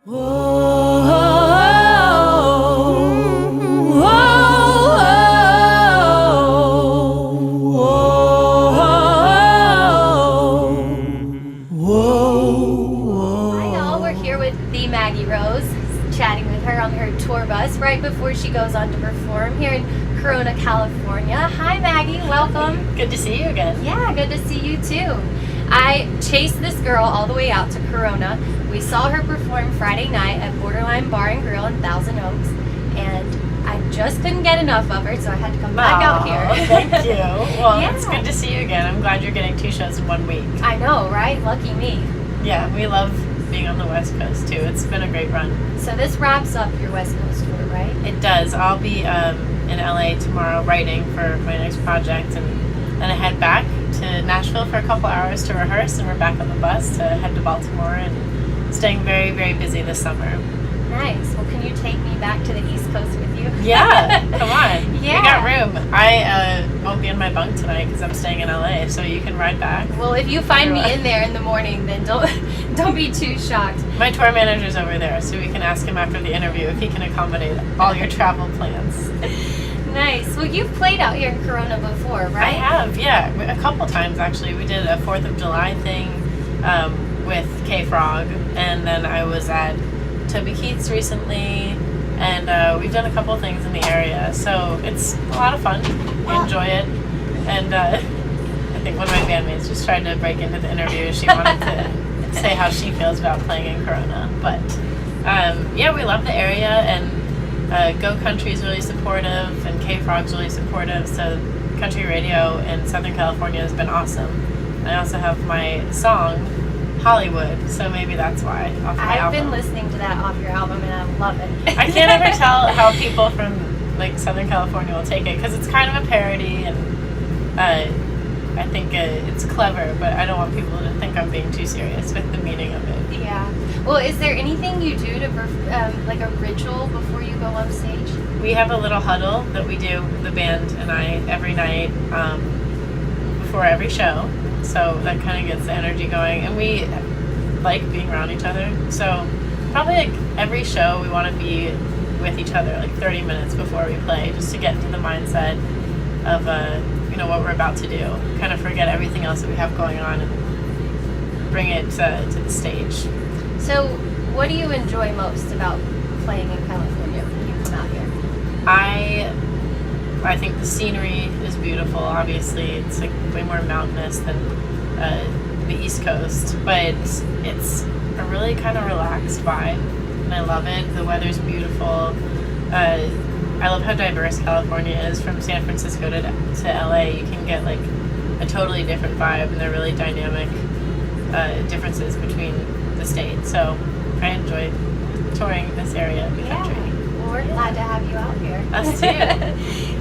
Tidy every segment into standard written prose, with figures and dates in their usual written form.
Maggie Rose, chatting with her on her tour bus right before she goes on to perform here in Corona, California. Hi Maggie, welcome. Good to see you again. Yeah, good to see you too. I chased this girl all the way out to Corona. We saw her perform Friday night at M15 Bar Grill in Thousand Oaks, and I just couldn't get enough of her, so I had to come back out here. Thank you. Well, yeah. It's good to see you again. I'm glad you're getting 2 shows in 1 week. I know, right? Lucky me. Yeah, we love being on the West Coast too. It's been a great run. So this wraps up your West Coast tour, right? It does. I'll be in LA tomorrow writing for my next project, and then I head back to Nashville for a couple hours to rehearse, and we're back on the bus to head to Baltimore, and staying very, very busy this summer. Nice. Well, can you take me back to the East Coast with you? Yeah, come on. Yeah. We got room. I won't be in my bunk tonight because I'm staying in LA, so you can ride back. Well, if you find me in there in the morning, then don't be too shocked. My tour manager's over there, so we can ask him after the interview if he can accommodate all your travel plans. Nice. Well, you've played out here in Corona before, right? I have, yeah. A couple times, actually. We did a 4th of July thing with K-Frog, and then I was at Toby Keith's recently, and we've done a couple things in the area, so it's a lot of fun. We enjoy it, and I think one of my bandmates just tried to break into the interview. She wanted to say how she feels about playing in Corona, but yeah, we love the area, and Go Country is really supportive, and K-Frog's really supportive, so country radio in Southern California has been awesome. I also have my song Hollywood, so maybe that's why. Off my I've been album. listening to that off your album, and I love it. I can't ever tell how people from like Southern California will take it, because it's kind of a parody, and I think it's clever, but I don't want people to think I'm being too serious with the meaning of it. Yeah. Well, is there anything you do to like a ritual before you go on stage? We have a little huddle that we do, the band and I, every night before every show. So that kind of gets the energy going, and we like being around each other. So probably like every show we want to be with each other like 30 minutes before we play, just to get into the mindset of what we're about to do. Kind of forget everything else that we have going on and bring it to the stage. So what do you enjoy most about playing in California when you come out here? I think the scenery is beautiful. Obviously, it's like way more mountainous than the East Coast, but it's a really kind of relaxed vibe, and I love it. The weather's beautiful. I love how diverse California is. From San Francisco to LA, you can get like a totally different vibe, and they're really dynamic differences between the states. So I enjoy touring this area of the country. Well, we're glad to have you out here. Us too.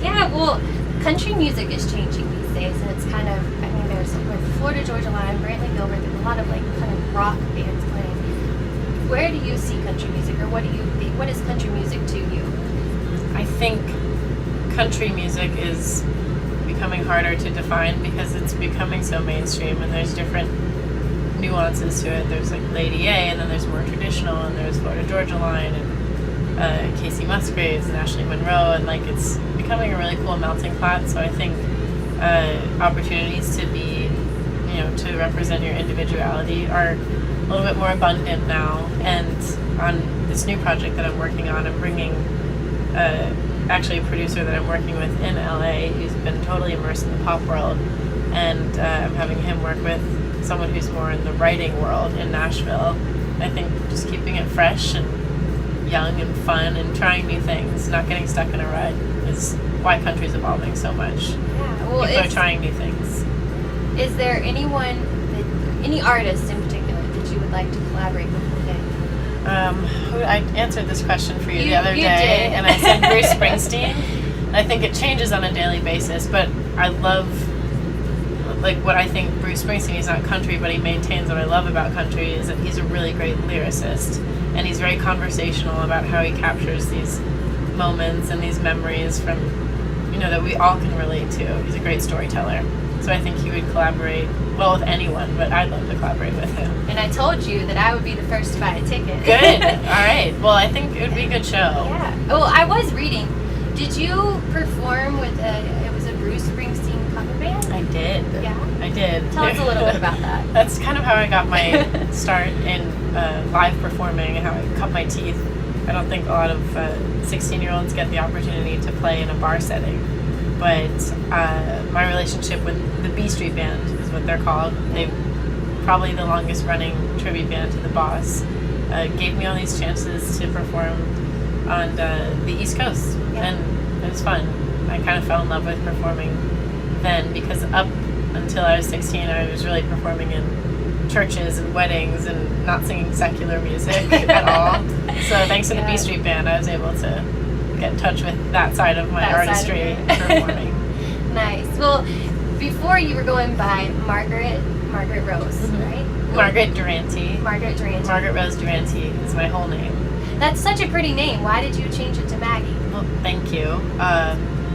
Yeah, well, country music is changing these days, and it's kind of, I mean, there's with Florida Georgia Line, Brantley Gilbert, there's a lot of like kind of rock bands playing. Where do you see country music, or what is country music to you? I think country music is becoming harder to define because it's becoming so mainstream, and there's different nuances to it. There's like Lady A, and then there's more traditional, and there's Florida Georgia Line, and Casey Musgraves and Ashley Monroe, and like it's becoming a really cool melting pot. So I think opportunities to be, to represent your individuality are a little bit more abundant now. And on this new project that I'm working on, I'm bringing actually a producer that I'm working with in LA who's been totally immersed in the pop world, and I'm having him work with someone who's more in the writing world in Nashville. I think just keeping it fresh and young and fun and trying new things, not getting stuck in a rut, is why country's evolving so much. Yeah, well, people are trying new things. Is there any artist in particular that you would like to collaborate with today? I answered this question for you the other you day, did. and I said Bruce Springsteen. I think it changes on a daily basis, but I love, like, what I think Bruce Springsteen, he's not country, but he maintains what I love about country is that he's a really great lyricist, and he's very conversational about how he captures these moments and these memories from, that we all can relate to. He's a great storyteller. So I think he would collaborate well with anyone, but I'd love to collaborate with him. And I told you that I would be the first to buy a ticket. Good. All right. Well, I think it would be a good show. Yeah. Well, I was reading. Did you perform with it was a Bruce Springsteen cover band? I did. Yeah. I did. Tell us a little bit about that. That's kind of how I got my start in live performing, how I cut my teeth. I don't think a lot of 16-year-olds get the opportunity to play in a bar setting. But my relationship with the B Street Band is what they're called. They're probably the longest running tribute band to the Boss. Gave me all these chances to perform on the East Coast. Yeah. And it was fun. I kind of fell in love with performing then, because up until I was 16, I was really performing in churches and weddings and not singing secular music at all. So thanks to the B Street Band, I was able to get in touch with that side of my artistry performing. Nice. Well, before you were going by Margaret Rose, right? Margaret Durante. Margaret Durante. Margaret Rose Durante is my whole name. That's such a pretty name. Why did you change it to Maggie? Well, thank you.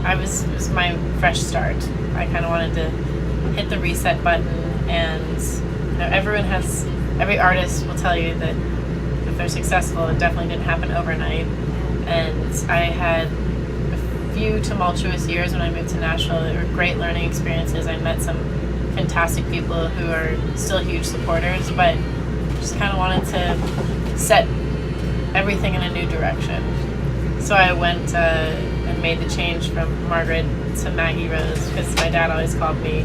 It was my fresh start. I kind of wanted to hit the reset button, and every artist will tell you that if they're successful, it definitely didn't happen overnight. And I had a few tumultuous years when I moved to Nashville. They were great learning experiences. I met some fantastic people who are still huge supporters, but just kind of wanted to set everything in a new direction. So I went and made the change from Margaret to Maggie Rose, because my dad always called me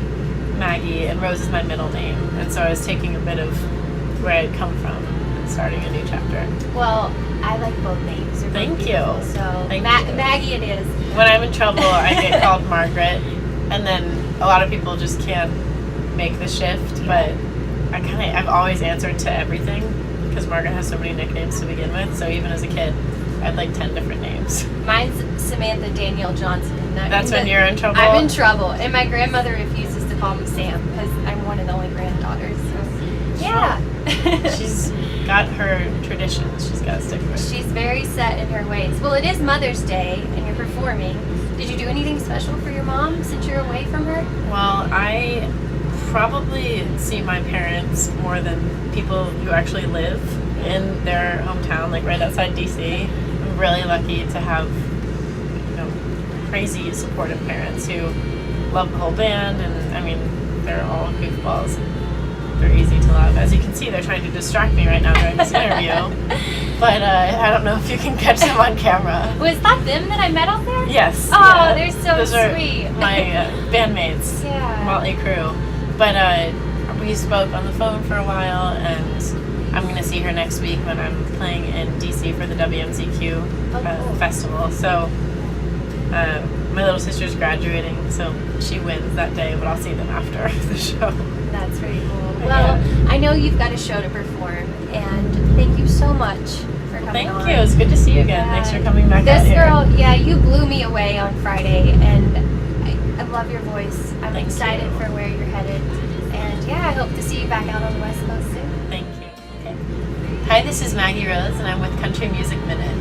Maggie, and Rose is my middle name. And so I was taking a bit of where I'd come from and starting a new chapter. Well, I like both names. Thank you. So Thank you. Maggie it is. When I'm in trouble, I get called Margaret, and then a lot of people just can't make the shift. But I've always answered to everything, because Margaret has so many nicknames to begin with. So even as a kid, I had like 10 different names. Mine's Samantha Danielle Johnson. That's when you're in trouble? I'm in trouble. And my grandmother refuses to call me Sam, because I'm one of the only granddaughters. So, yeah. She's got her traditions she's got to stick with. She's very set in her ways. Well, it is Mother's Day, and you're performing. Did you do anything special for your mom since you're away from her? Well, I probably see my parents more than people who actually live in their hometown, like right outside DC. I'm really lucky to have, crazy supportive parents who love the whole band, and I mean, they're all goofballs. They're easy to love. As you can see, they're trying to distract me right now during this interview. But I don't know if you can catch them on camera. Was that them that I met out there? Yes. Oh, yeah. they're so Those sweet. Are my bandmates. Yeah. Motley Crue. But we spoke on the phone for a while, and I'm going to see her next week when I'm playing in DC for the WMZQ cool. festival. So my little sister's graduating, so she wins that day, but I'll see them after the show. That's pretty cool. Well, I know you've got a show to perform, and thank you so much for coming on. Thank you. It's good to see you again. Thanks for coming back This out here. girl, you blew me away on Friday, and I love your voice. I'm excited for where you're headed. And I hope to see you back out on the West Coast soon. Thank you. Okay. Hi, this is Maggie Rose, and I'm with Country Music Minute.